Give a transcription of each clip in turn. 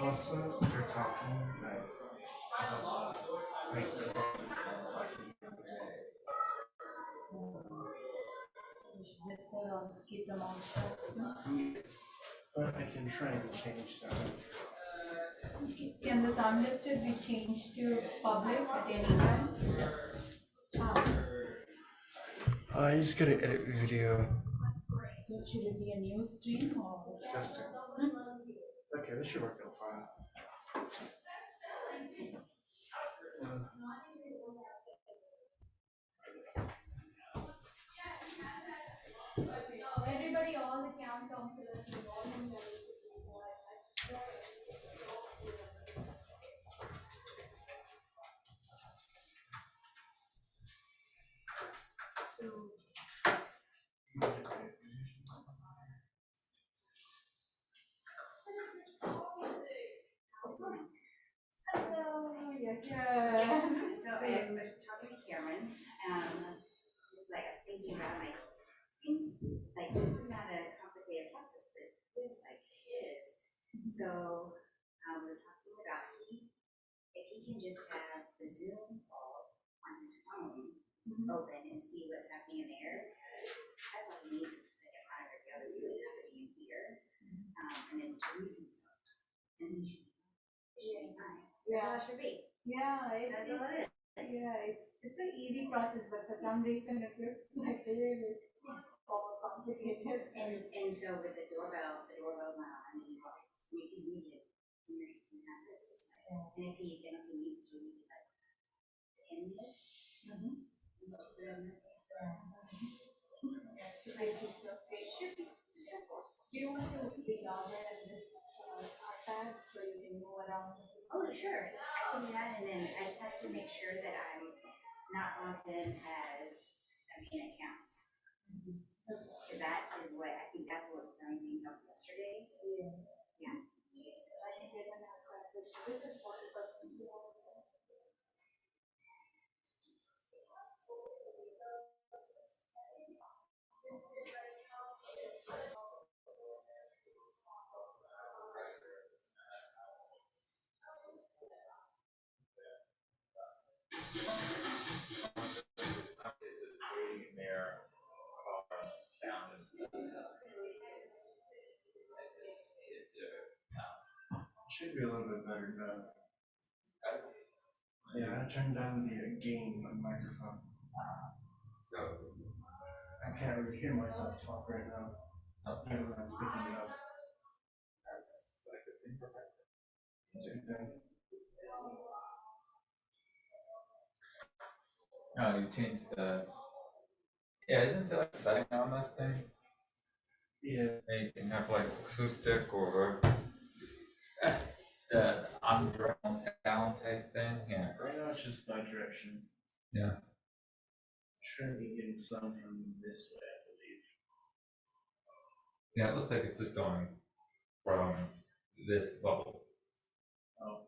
Also, they're talking like about like the robots as well. Keep them on shut. Yeah, but I can try and change that. Can this unlisted be changed to public at any time? You just gotta edit video. So should it be a new stream or? Testing. Okay, this should work out fine. Everybody, all the countdown to the volume. So. Hello, yeah. So I was talking to Cameron, just like I was thinking about, like, seems like this is not a complicated process, but it feels like it is. So we're talking about if he can just have the Zoom call on his phone open and see what's happening in there. That's all he needs is a second monitor to be able to see what's happening in here, and then to mute himself, and he should be fine. Yeah, That's all it should be. Yeah, That's all it is. Yeah, it's an easy process, but for some reason it looks like really complicated. And so with the doorbell's not on, and he's muted. And if he needs to, we can like end this. Do you want to be logged in this iPad so you can move around? Oh, sure. I can do that, and then I just have to make sure that I'm not logged in as a main account. Because that is what I think that's what was throwing things off yesterday. Yeah. I think there's an outside which is 40%. Should be a little bit better now. Yeah, I turned down the gain on microphone. So I can't really hear myself talk right now. Even when I'm picking it up. That's like a thing. It's a good thing. Oh, you changed the. Yeah, isn't there like setting on this thing? Yeah. And you can have like acoustic or the omnidirectional sound type thing. Yeah. Right now it's just bi-direction. Yeah. Should be getting some from this way, I believe. Yeah, it looks like it's just going from this bubble. Oh.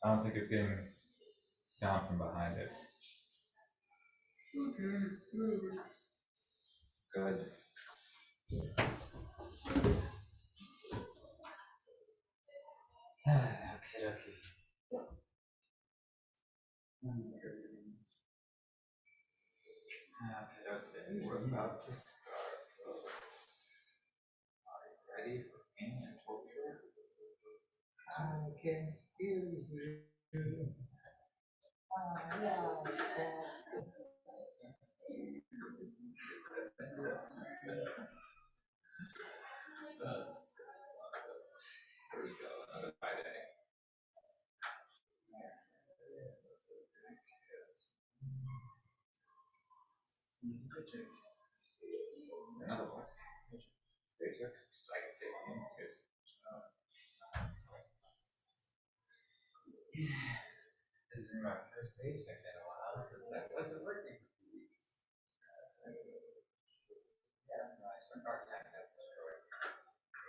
I don't think it's getting sound from behind it. Okay. Good. Okay. Okay, we're about to start, folks. Are you ready for pain and torture? I can hear you. Here we go, another Friday. Another one. Paycheck, psychic payments, yes. This is my first paycheck in a while, so it's like, what's it working for 2 weeks? Yeah, no, I start car tax after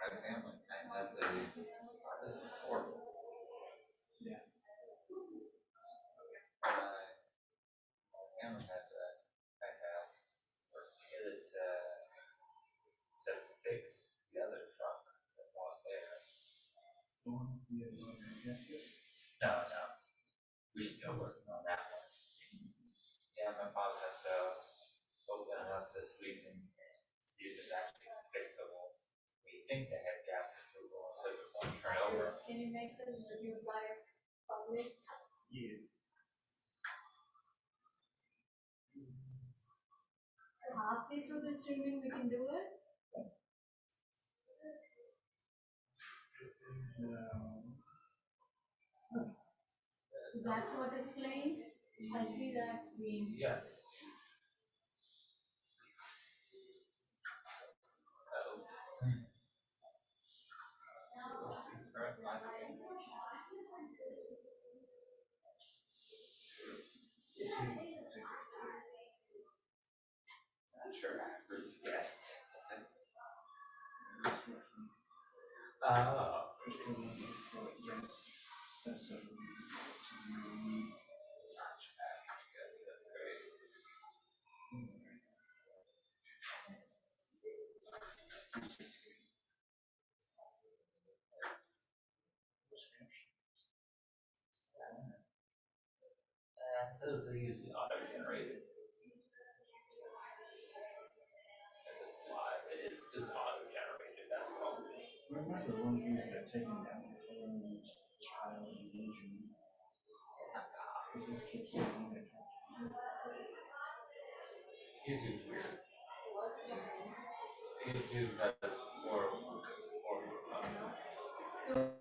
my family, and that's this is horrible. Yeah. My family had to, I have worked together to fix the others. we're still working on that one. Yeah, my boss has to open it up this week and see if it's actually fixable. We think they have gas approval because it won't turn over. Can you make the review flyer public? Yeah. So halfway through the streaming, we can do it? Is that what is playing? I see that green. Yes. I'm sure Bruce guessed. Oh. Those are usually auto-generated. If it's live, it's just auto-generated, that's all. Remember one of these got taken down for child engagement. It just keeps saying it. YouTube's weird. YouTube has horrible stuff. So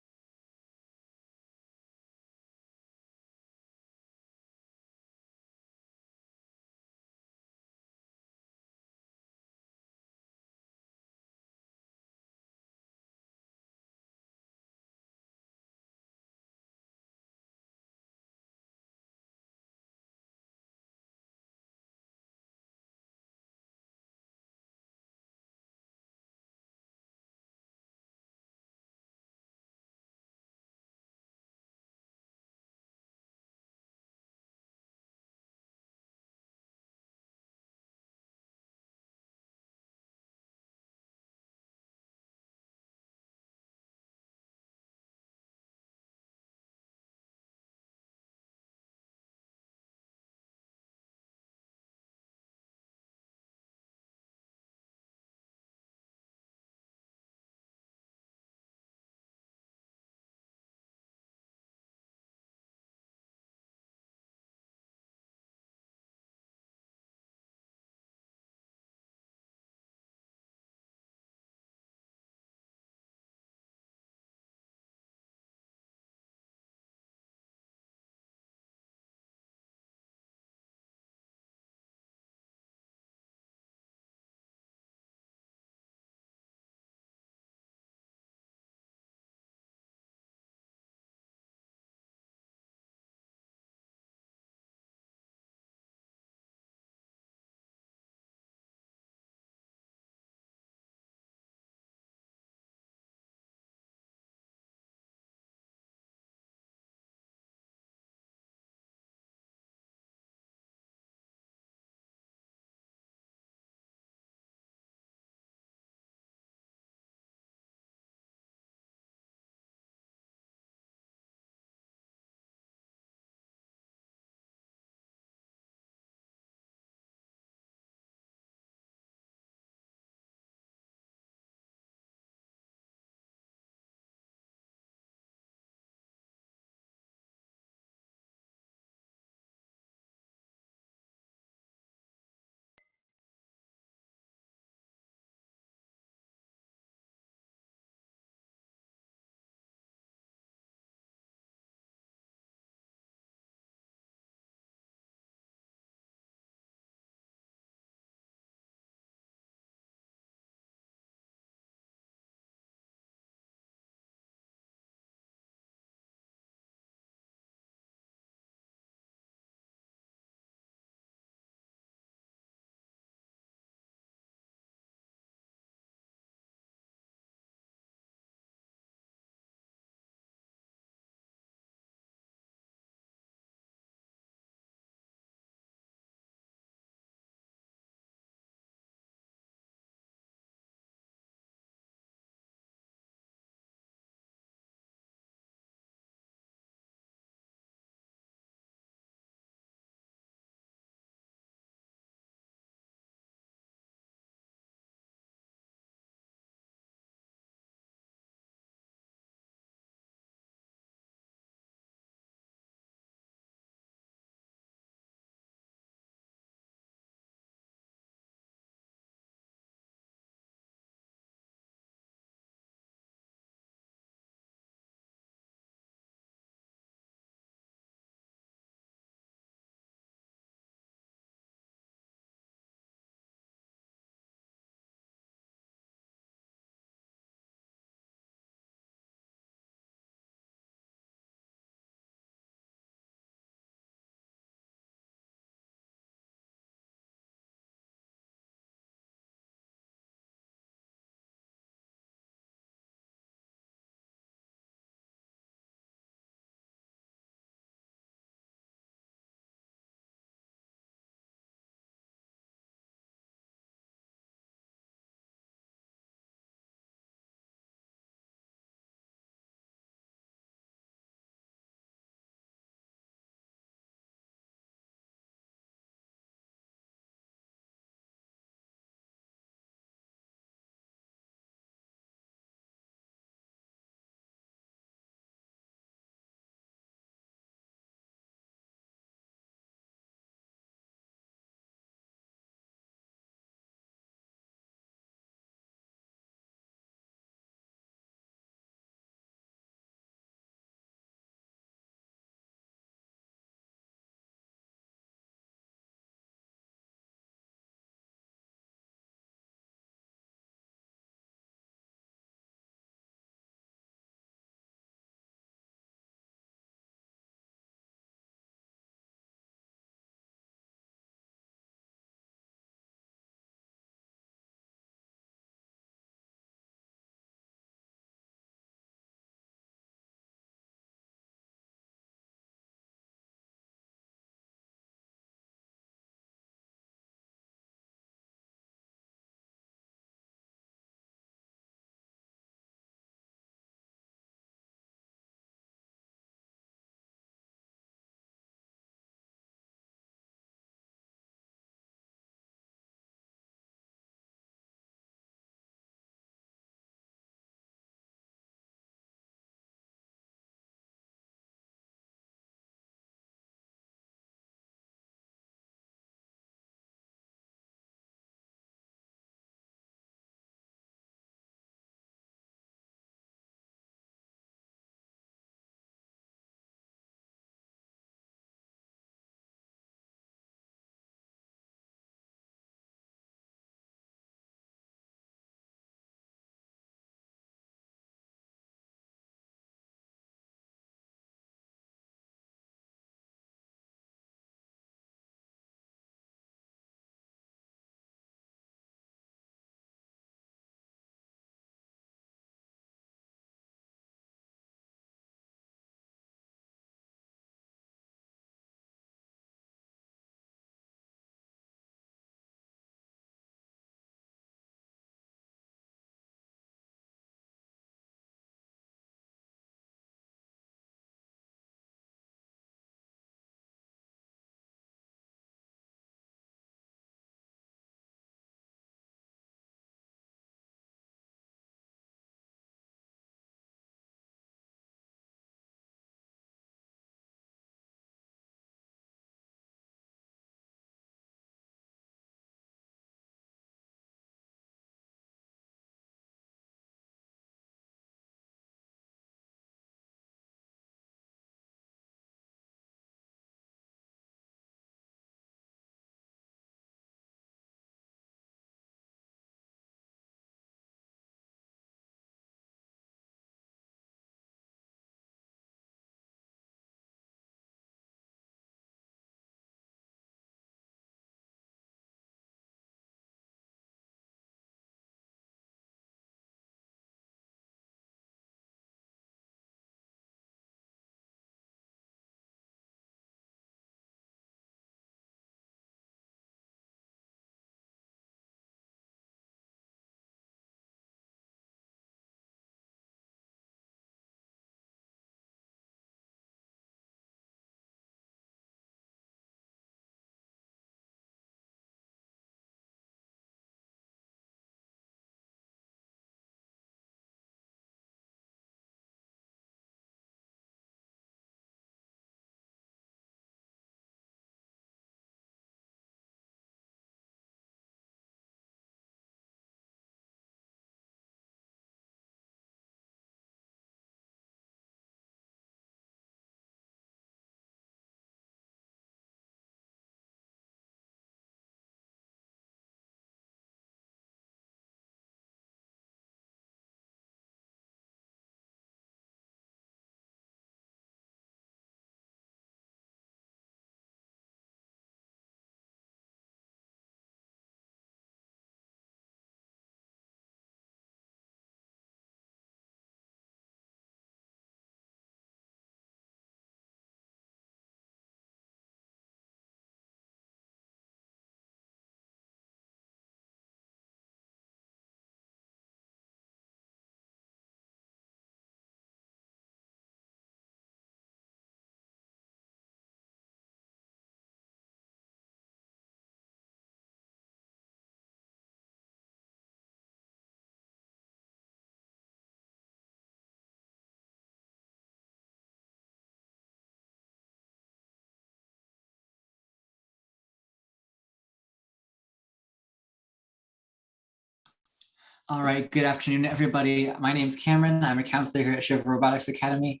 All right, good afternoon, everybody. My name's Cameron. I'm a counselor here at Shiva Robotics Academy,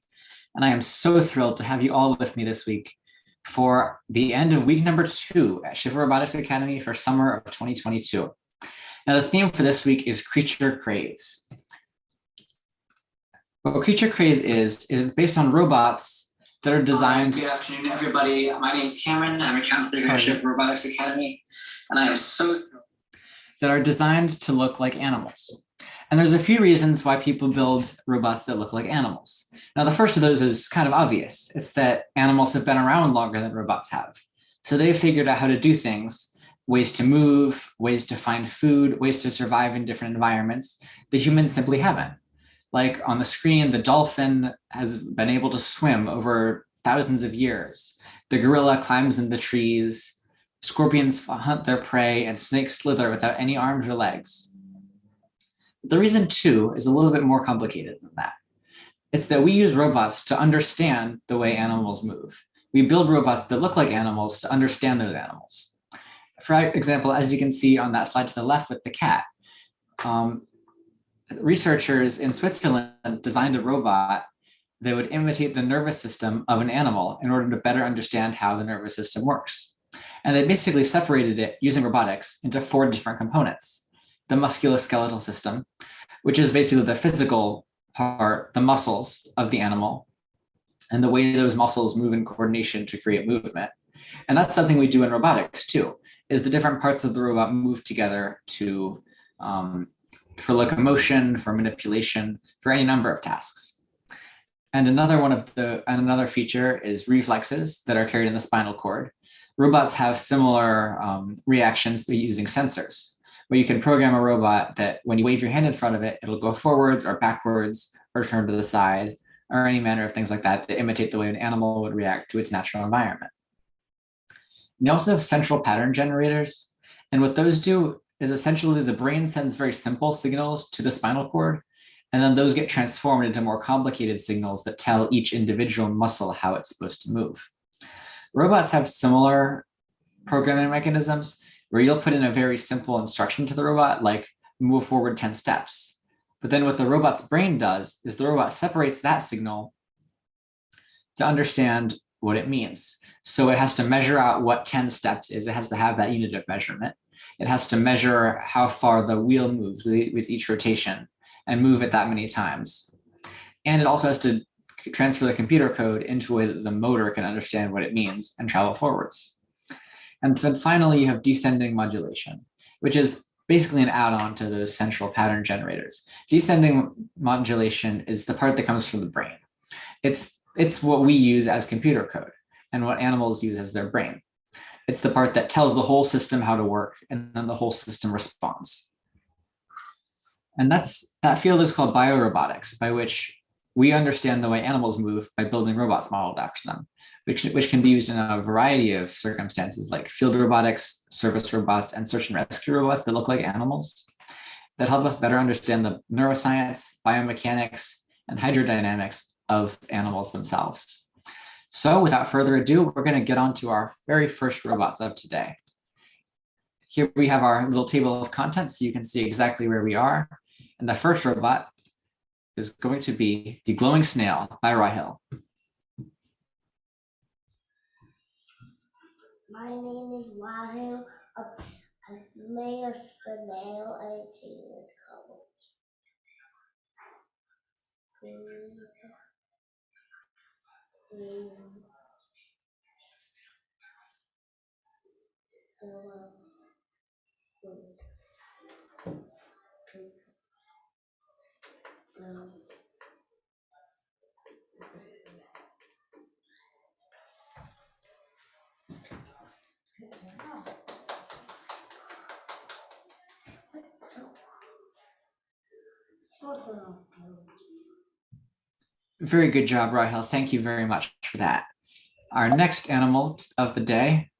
and I am so thrilled to have you all with me this week for the end of week number 2 at Shiva Robotics Academy for summer of 2022. Now, the theme for this week is Creature Craze. What Creature Craze is based on robots that are designed. Good afternoon, everybody. My name's Cameron. I'm a counselor here at Shiva Robotics Academy, and I am so thrilled that are designed to look like animals. And there's a few reasons why people build robots that look like animals. Now, the first of those is kind of obvious. It's that animals have been around longer than robots have. So they've figured out how to do things, ways to move, ways to find food, ways to survive in different environments that humans simply haven't. Like on the screen, the dolphin has been able to swim over thousands of years. The gorilla climbs in the trees. Scorpions hunt their prey, and snakes slither without any arms or legs. The reason, too, is a little bit more complicated than that. It's that we use robots to understand the way animals move. We build robots that look like animals to understand those animals. For example, as you can see on that slide to the left with the cat, researchers in Switzerland designed a robot that would imitate the nervous system of an animal in order to better understand how the nervous system works. And they basically separated it using robotics into 4 different components. The musculoskeletal system, which is basically the physical part, the muscles of the animal, and the way those muscles move in coordination to create movement. And that's something we do in robotics too, is the different parts of the robot move together to, for locomotion, for manipulation, for any number of tasks. And another feature is reflexes that are carried in the spinal cord. Robots have similar reactions by using sensors, where you can program a robot that when you wave your hand in front of it, it'll go forwards or backwards or turn to the side or any manner of things like that that imitate the way an animal would react to its natural environment. And you also have central pattern generators. And what those do is essentially the brain sends very simple signals to the spinal cord, and then those get transformed into more complicated signals that tell each individual muscle how it's supposed to move. Robots have similar programming mechanisms where you'll put in a very simple instruction to the robot, like move forward 10 steps. But then what the robot's brain does is the robot separates that signal to understand what it means. So it has to measure out what 10 steps is. It has to have that unit of measurement. It has to measure how far the wheel moves with each rotation and move it that many times. And it also has to transfer the computer code into a way that the motor can understand what it means and travel forwards. And then finally, you have descending modulation, which is basically an add-on to those central pattern generators. Descending modulation is the part that comes from the brain. It's what we use as computer code and what animals use as their brain. It's the part that tells the whole system how to work, and then the whole system responds. And that field is called biorobotics, by which we understand the way animals move by building robots modeled after them, which can be used in a variety of circumstances like field robotics, service robots, and search and rescue robots that look like animals that help us better understand the neuroscience, biomechanics, and hydrodynamics of animals themselves. So without further ado, we're going to get on to our very first robots of today. Here we have our little table of contents so you can see exactly where we are. And the first robot is going to be The Glowing Snail by Rahil. My name is Rahil. I made a snail and it's in its colors. Green, yellow, blue, pink, brown. Very good job, Rahil. Thank you very much for that. Our next animal of the day.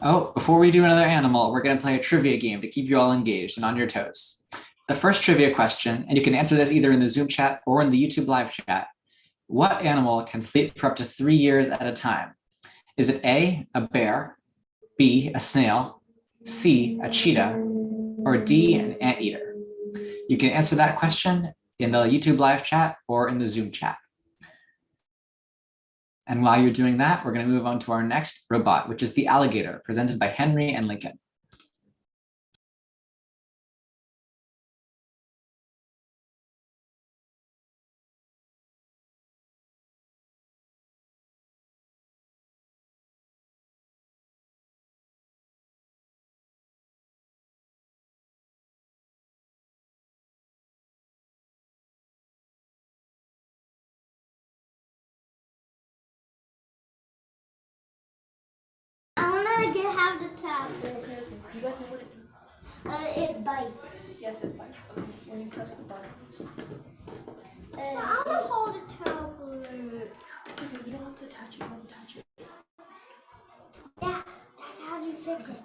Oh, before we do another animal, we're going to play a trivia game to keep you all engaged and on your toes. The first trivia question, and you can answer this either in the Zoom chat or in the YouTube live chat. What animal can sleep for up to 3 years at a time? Is it A, a bear, B, a snail, C, a cheetah, or D, an anteater? You can answer that question in the YouTube live chat or in the Zoom chat. And while you're doing that, we're going to move on to our next robot, which is the alligator, presented by Henry and Lincoln. I want to have the tablet. Okay. Do you guys know what it does? It bites. Yes, it bites. Okay. When you press the buttons. I want to hold the tablet. It's okay. You don't have to attach it. You don't have to touch it. Yeah, that's how you fix it.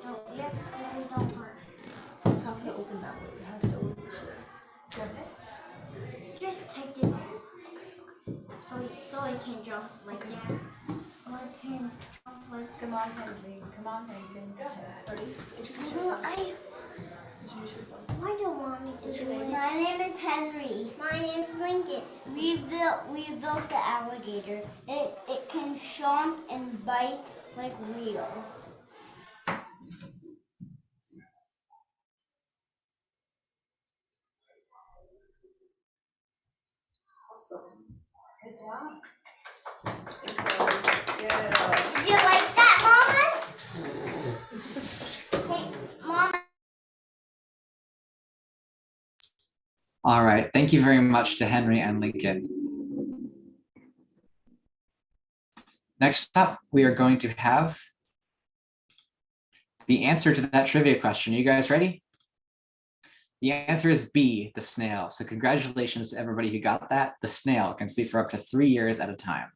No, you have to flip it over. It's not gonna open that way. It has to open this way. Okay. Just take this off. So it can jump like that. Or it can jump like. Come on, Henry. Come on, Henry. Go ahead. Ready? Introduce yourself. Introduce yourself. I don't want me to What's do your it. name? My name is Henry. My name is Lincoln. We built the alligator. It can chomp and bite like real. Awesome. Good job. Yeah. Did you like that, Mama? Hey, Mama. All right, thank you very much to Henry and Lincoln. Next up, we are going to have the answer to that trivia question. Are you guys ready? The answer is B, the snail. So congratulations to everybody who got that. The snail can sleep for up to 3 years at a time.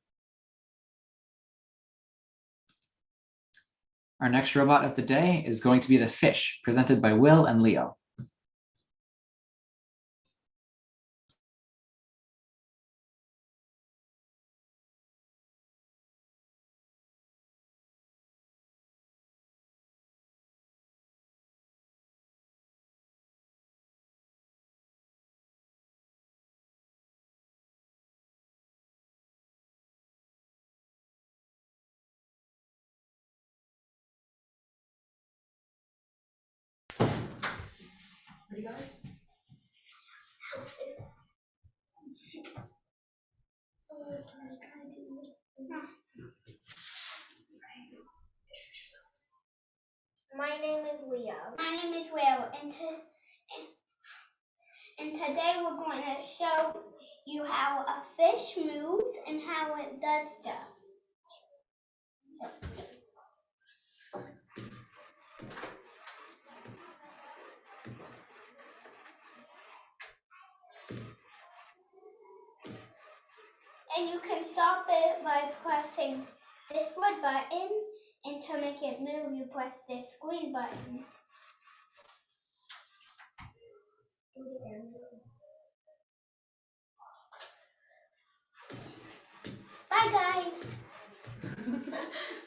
Our next robot of the day is going to be the fish, presented by Will and Leo. Ready, guys? My name is Leo. My name is Will, and today we're going to show you how a fish moves and how it does stuff. And you can stop it by pressing this red button, and to make it move, you press this green button. Bye, guys.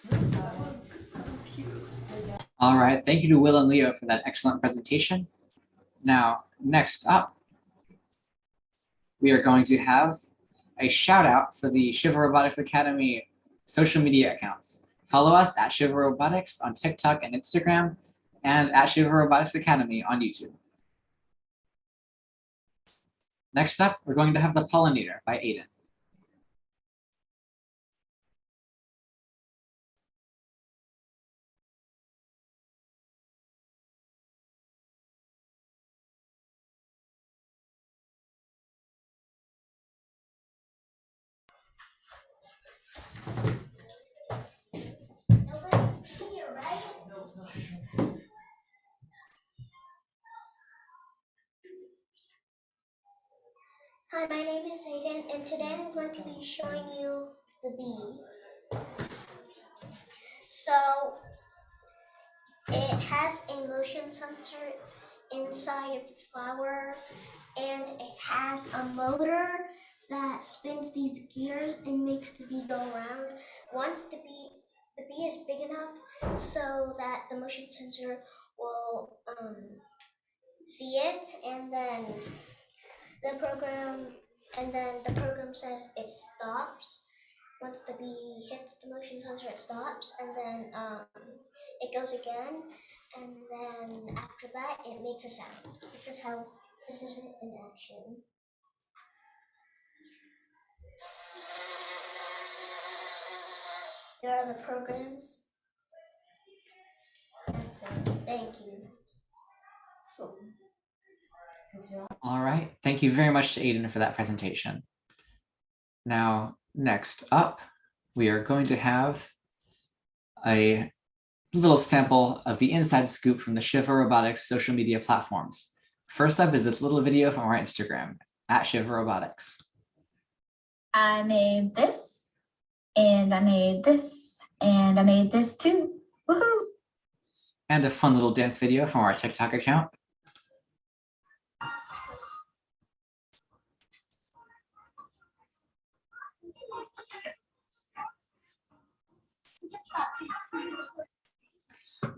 That was cute. All right, thank you to Will and Leo for that excellent presentation. Now, next up, we are going to have a shout out for the Shiva Robotics Academy social media accounts. Follow us at Shiva Robotics on TikTok and Instagram, and at Shiva Robotics Academy on YouTube. Next up, we're going to have the pollinator by Aiden. Nobody's here, right? Hi, my name is Aiden, and today I'm going to be showing you the bee. So, it has a motion sensor inside of the flower, and it has a motor that spins these gears and makes the bee go around. Once the bee is big enough so that the motion sensor will see it, and then the program says it stops. Once the bee hits the motion sensor, it stops, and then it goes again, and then after that, it makes a sound. This is it in action. Here are the programs. That's it. Thank you. So, good job. All right, thank you very much to Aiden for that presentation. Now, next up, we are going to have a little sample of the inside scoop from the Shiva Robotics social media platforms. First up is this little video from our Instagram, @ShivaRobotics. I made this, and I made this, and I made this too. Woohoo! And a fun little dance video from our TikTok account.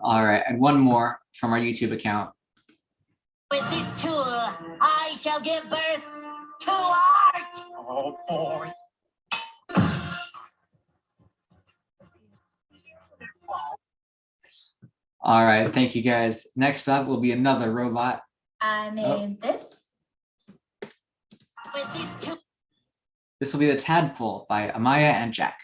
All right, and one more from our YouTube account. With this tool, I shall give birth to art. Oh boy. All right, thank you guys. Next up will be another robot. I made this. With this tool. This will be the Tadpole by Amaya and Jack.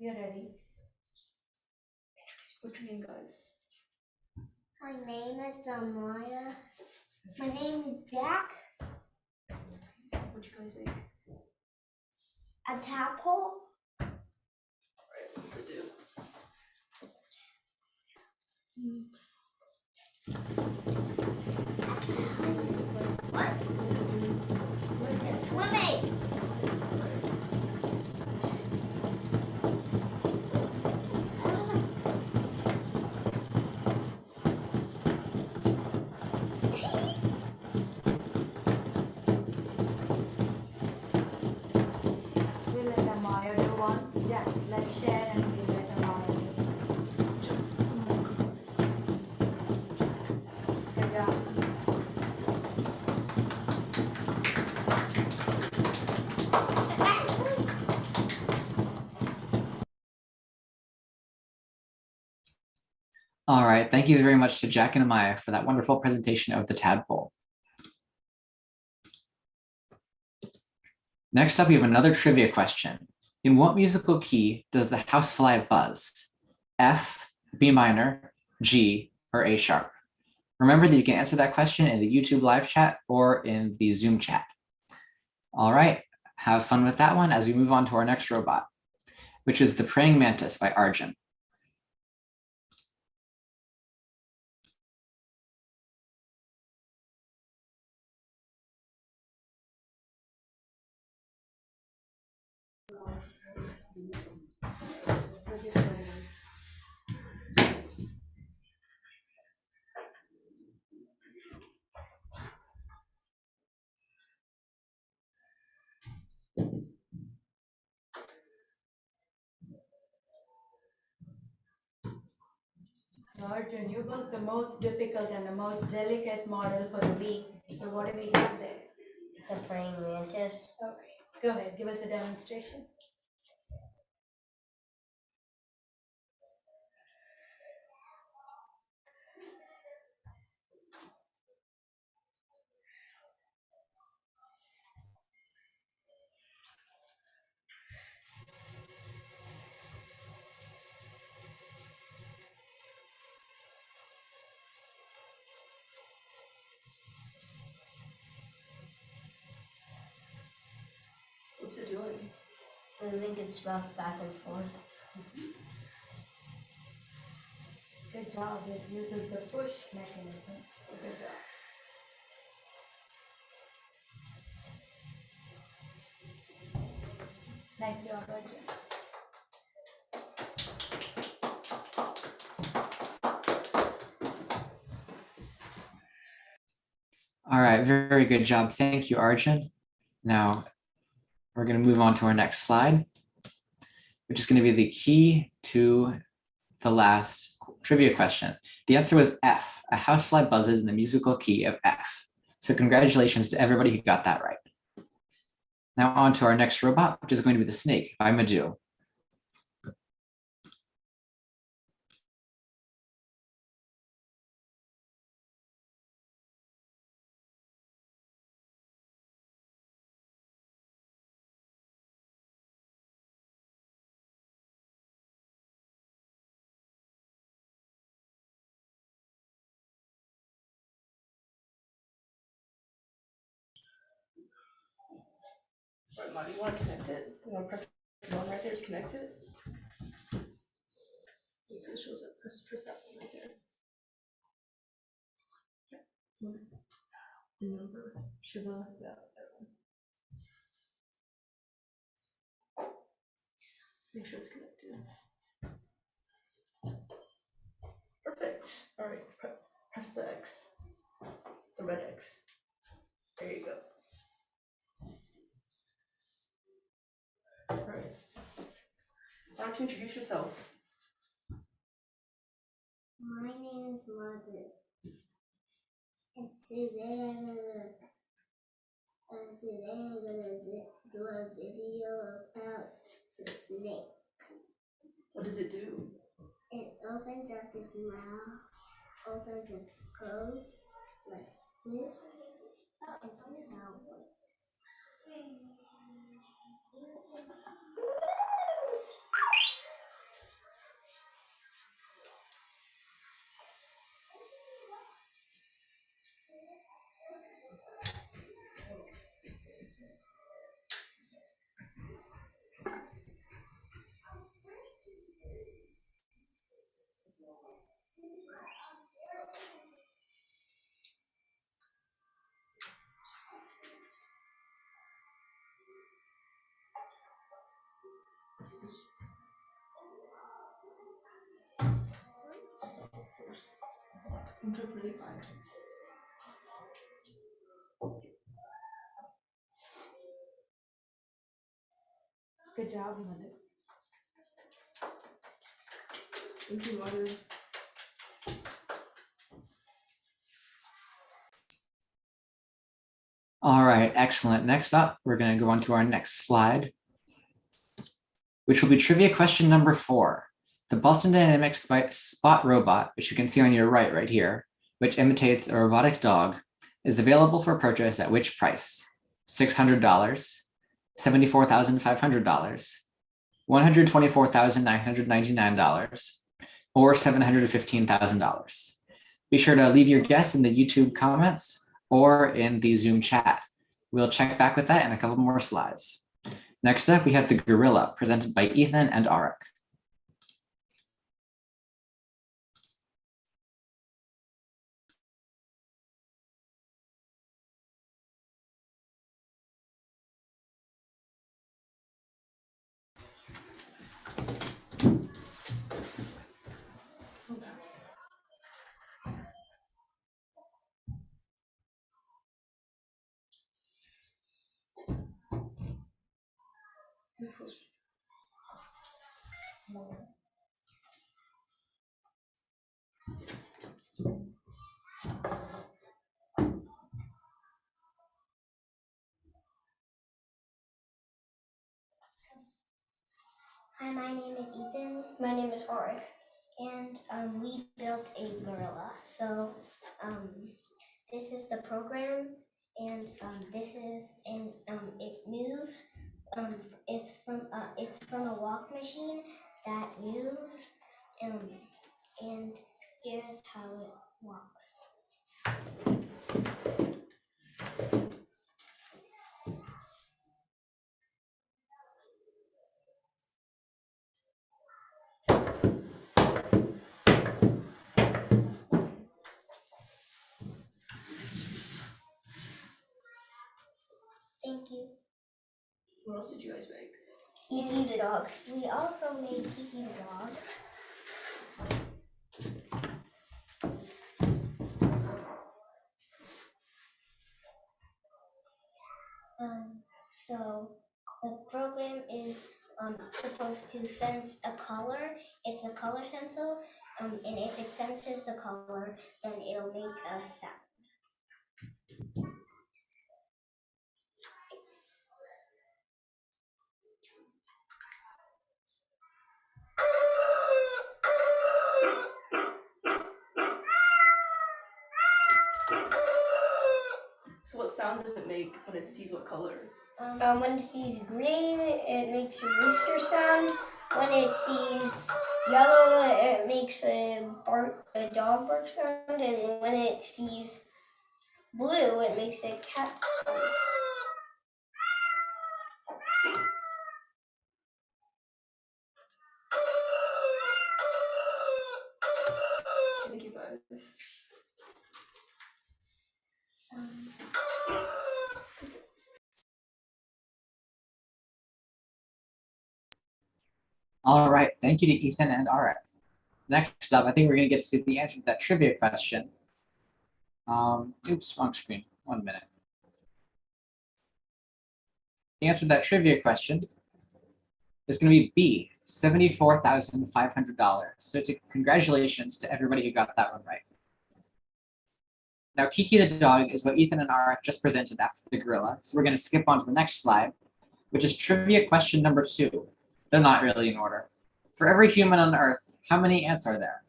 You're ready. What's your name, guys? My name is Amaya. My name is Jack. What you guys make? A tadpole. Alright, what's it do? What? It's swimming. We'll let Amaya do once. Jack, let's share and we'll let Amaya do. Good job. All right, thank you very much to Jack and Amaya for that wonderful presentation of the Tadpole. Next up, we have another trivia question. In what musical key does the housefly buzz? F, B minor, G, or A sharp? Remember that you can answer that question in the YouTube live chat or in the Zoom chat. All right, have fun with that one as we move on to our next robot, which is the Praying Mantis by Arjun. Arjun, you built the most difficult and the most delicate model for the week. So what do we have there? The praying mantis. Okay, go ahead, give us a demonstration. What's it doing? Moving its mouth back and forth. Good job. It uses the push mechanism. So good job. Nice job, Arjun. All right, very good job. Thank you, Arjun. Now, we're going to move on to our next slide, which is going to be the key to the last trivia question. The answer was F. A housefly buzzes in the musical key of F. So congratulations to everybody who got that right. Now on to our next robot, which is going to be the snake by Maju. Right, Marty, you want to connect it? You want to press the one right there to connect it? Until it shows up, press that one right there. Yeah. The number, Shiva, yeah, that one. Make sure it's connected. Perfect. All right, press the X, the red X. There you go. All right. Why don't you introduce yourself? My name is Mother. And today I'm gonna do a video about the snake. What does it do? It opens up its mouth, opens and closes like this. This is how it works. Interpret it back. Good job, Linda. Thank you, Mother. All right, excellent. Next up, we're going to go on to our next slide, which will be trivia question number 4. The Boston Dynamics Spot robot, which you can see on your right here, which imitates a robotic dog, is available for purchase at which price? $600, $74,500, $124,999, or $715,000. Be sure to leave your guess in the YouTube comments or in the Zoom chat. We'll check back with that in a couple more slides. Next up, we have the gorilla presented by Ethan and Arik. Hi, my name is Ethan. My name is Arik. And we built a gorilla. So this is the program, and this is, and it moves. It's from a walk machine that moves, and here's how it walks. Thank you. What else did you guys make? Kiki the dog. We also made Kiki the dog. The program is supposed to sense a color. It's a color sensor, and if it senses the color, then it'll make a sound. So what sound does it make when it sees what color? When it sees green, it makes a rooster sound. When it sees yellow, it makes a dog bark sound. And when it sees blue, it makes a cat sound. Thank you guys. All right, thank you to Ethan and Arik. Next up, I think we're gonna get to see the answer to that trivia question. Oops, wrong screen, 1 minute. The answer to that trivia question is gonna be B, $74,500. So congratulations to everybody who got that one right. Now, Kiki the dog is what Ethan and Arik just presented after the gorilla. So we're gonna skip on to the next slide, which is trivia question number 2. They're not really in order. For every human on Earth, how many ants are there?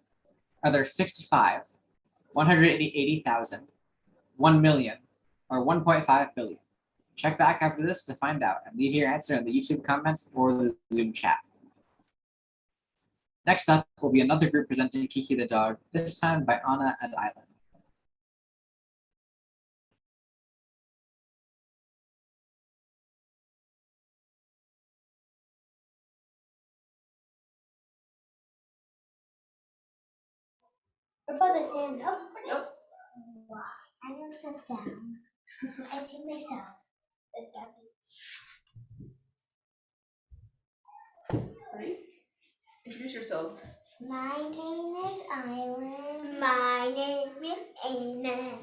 Are there 65, 180,000, 1 million, or 1.5 billion? Check back after this to find out and leave your answer in the YouTube comments or the Zoom chat. Next up will be another group presenting Kiki the dog, this time by Anna and Island. Put it down. Yep. Wow. I don't sit down. I see myself. Ready? Introduce yourselves. My name is Island. My name is Anna.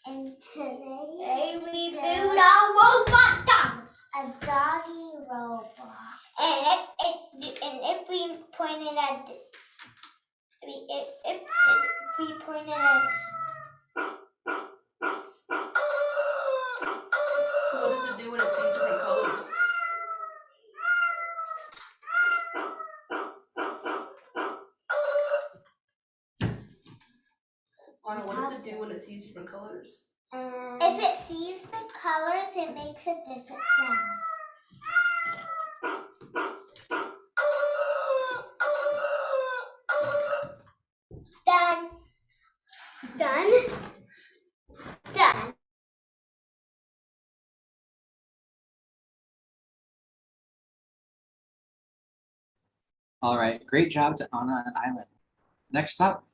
And today we build a robot dog. A doggy robot. And if we pointed at if we pointed at So what does it do when it sees different colors? Anna, what does it do when it sees different colors? If it sees the colors, it makes a different sound. Done. Done. Done. All right, great job to Anna and Island. Next up,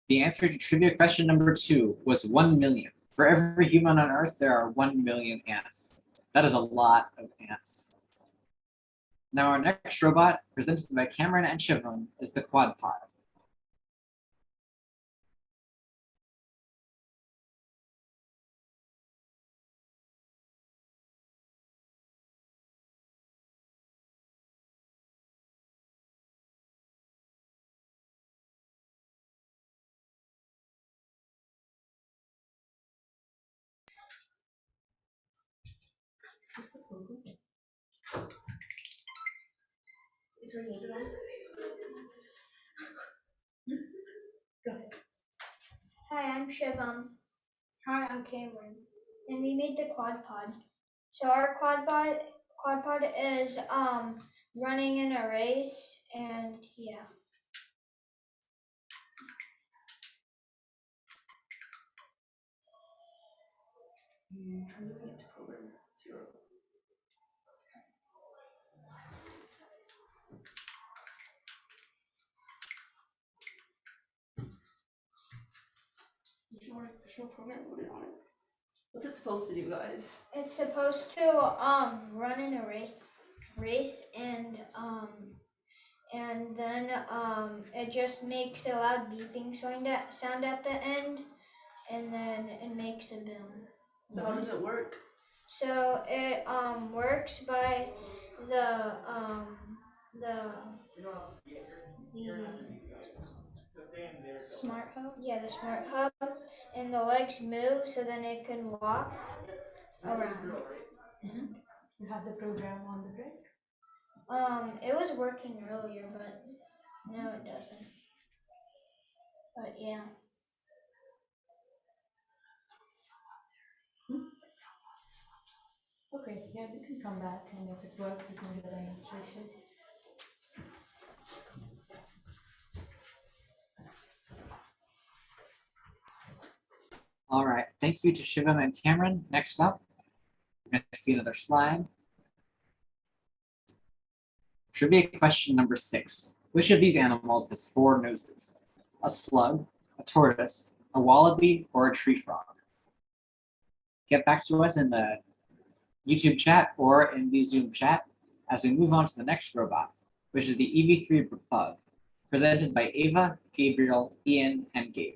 the answer to trivia question number 2 was 1 million. For every human on Earth, there are 1 million ants. That is a lot of ants. Now our next robot, presented by Cameron and Shiva, is the quadpod. Is this the program? Is her name on? Go ahead. Hi, I'm Shivam. Hi, I'm Cameron. And we made the quad pod. So our quad pod is running in a race, and yeah. I'm looking at program 0. There's no program loaded on it. What's it supposed to do, guys? It's supposed to run in a race and then it just makes a loud beeping sound at the end, and then it makes a boom. So how does it work? So it works by the Smart hub. yeah, the smart hub, and the legs move so then it can walk around. You have the program on the brick. It was working earlier, but now it doesn't. But yeah. Okay, yeah, we can come back, and if it works, you can do the demonstration. All right, thank you to Shivam and Cameron. Next up, we're going to see another slide. Trivia question number 6. Which of these animals has 4 noses? A slug, a tortoise, a wallaby, or a tree frog? Get back to us in the YouTube chat or in the Zoom chat as we move on to the next robot, which is the EV3 Bug, presented by Ava, Gabriel, Ian, and Gabe.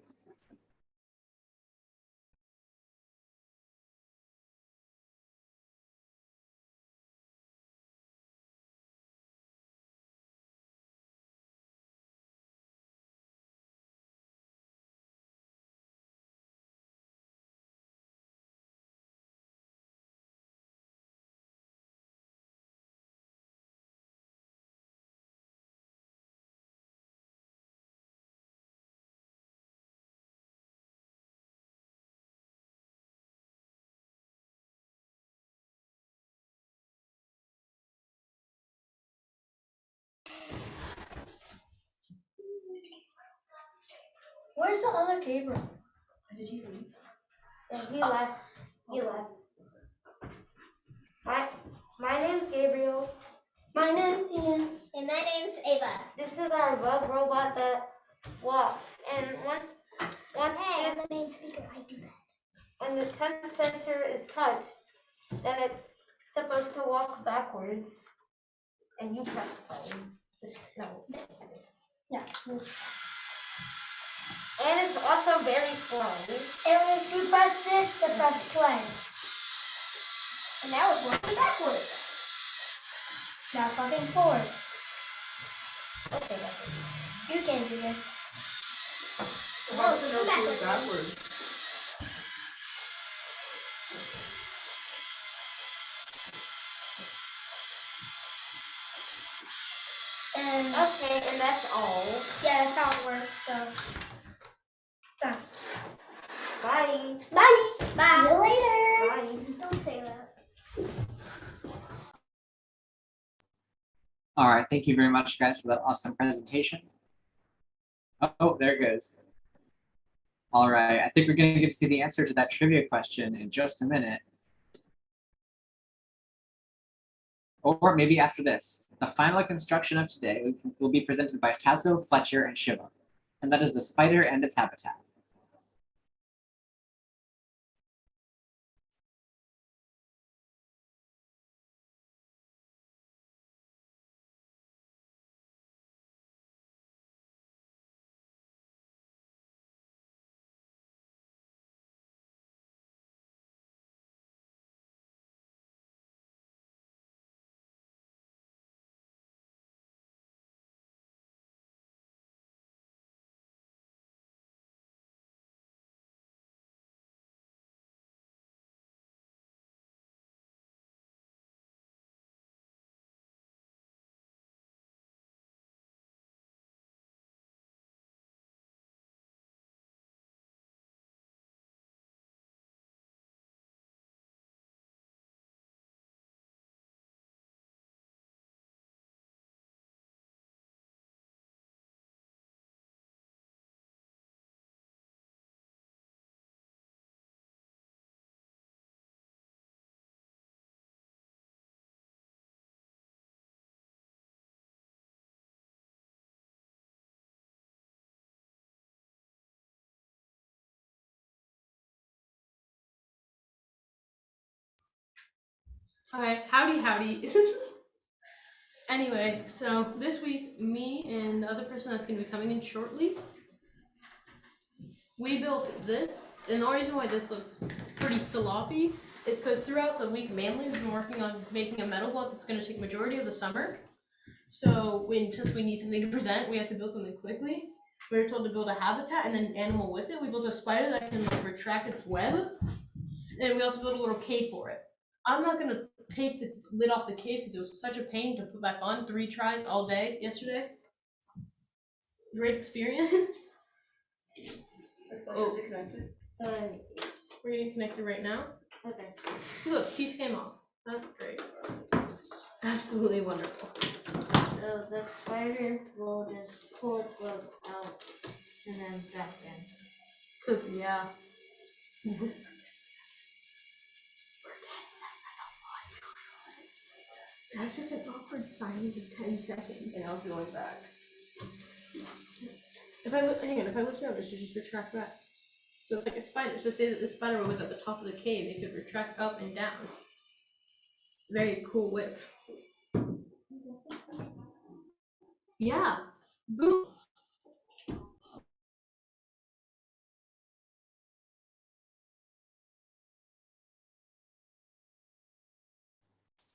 Where's the other Gabriel? Did he leave? Yeah, he left. He left. My name's Gabriel. My name's Ian. And my name's Ava. This is our bug robot that walks. And once Hey, I'm this the main speaker. I do that. and the temp sensor is touched, then it's supposed to walk backwards. And you press play. No. Yeah. And it's also very slow. And if you press this, then press play. And now it's walking backwards. Now it's walking forward. Okay, that's it. You can do this. How does it know it's going backwards? And Okay, and that's all. yeah, that's how it works. So done. Bye. Bye. Bye. See you later. Bye. Don't say that. All right, thank you very much, guys, for that awesome presentation. Oh, there it goes. All right, I think we're going to get to see the answer to that trivia question in just a minute. Or maybe after this. The final construction of today will be presented by Tasso, Fletcher, and Shiva, and that is the spider and its habitat. Alright, howdy. Anyway, so this week, me and the other person that's going to be coming in shortly, we built this. and the only reason why this looks pretty sloppy is because throughout the week, mainly we've been working on making a metal block that's going to take majority of the summer. So since we need something to present, we have to build something quickly. We were told to build a habitat and then an animal with it. We built a spider that can like retract its web, and we also built a little cave for it. I'm not gonna take the lid off the cave because it was such a pain to put back on. 3 tries all day yesterday. Great experience. Oh, is it connected? We're getting connected right now. Okay. Look, piece came off. That's great. Absolutely wonderful. So the spider will just pull its web out and then back in. Cause yeah. That's just an awkward silence of 10 seconds. And now it's going back. If I lift it up, it should just retract back. So it's like a spider. So say that the spider was at the top of the cave, it could retract up and down. Very cool whip. Yeah. Boom.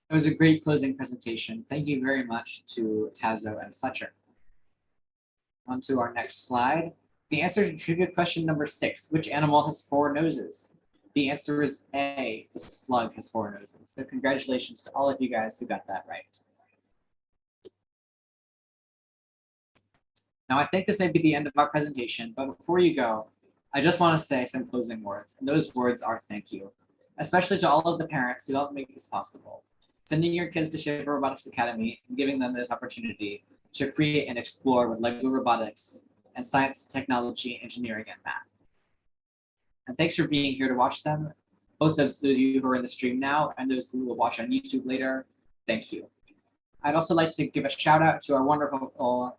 It was a great closing presentation. Thank you very much to Tazo and Fletcher. On to our next slide. The answer to trivia question number 6, which animal has 4 noses? The answer is A, the slug has 4 noses. So congratulations to all of you guys who got that right. Now I think this may be the end of our presentation, but before you go, I just want to say some closing words, and those words are thank you, especially to all of the parents who helped make this possible. Sending your kids to Shiva Robotics Academy and giving them this opportunity to create and explore with LEGO robotics and science, technology, engineering, and math. And thanks for being here to watch them. Both of those of you who are in the stream now and those who will watch on YouTube later, thank you. I'd also like to give a shout out to our wonderful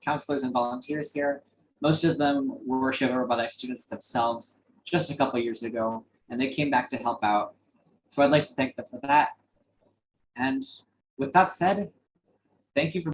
counselors and volunteers here. Most of them were Shiva Robotics students themselves just a couple years ago, and they came back to help out. So I'd like to thank them for that. And with that said, thank you for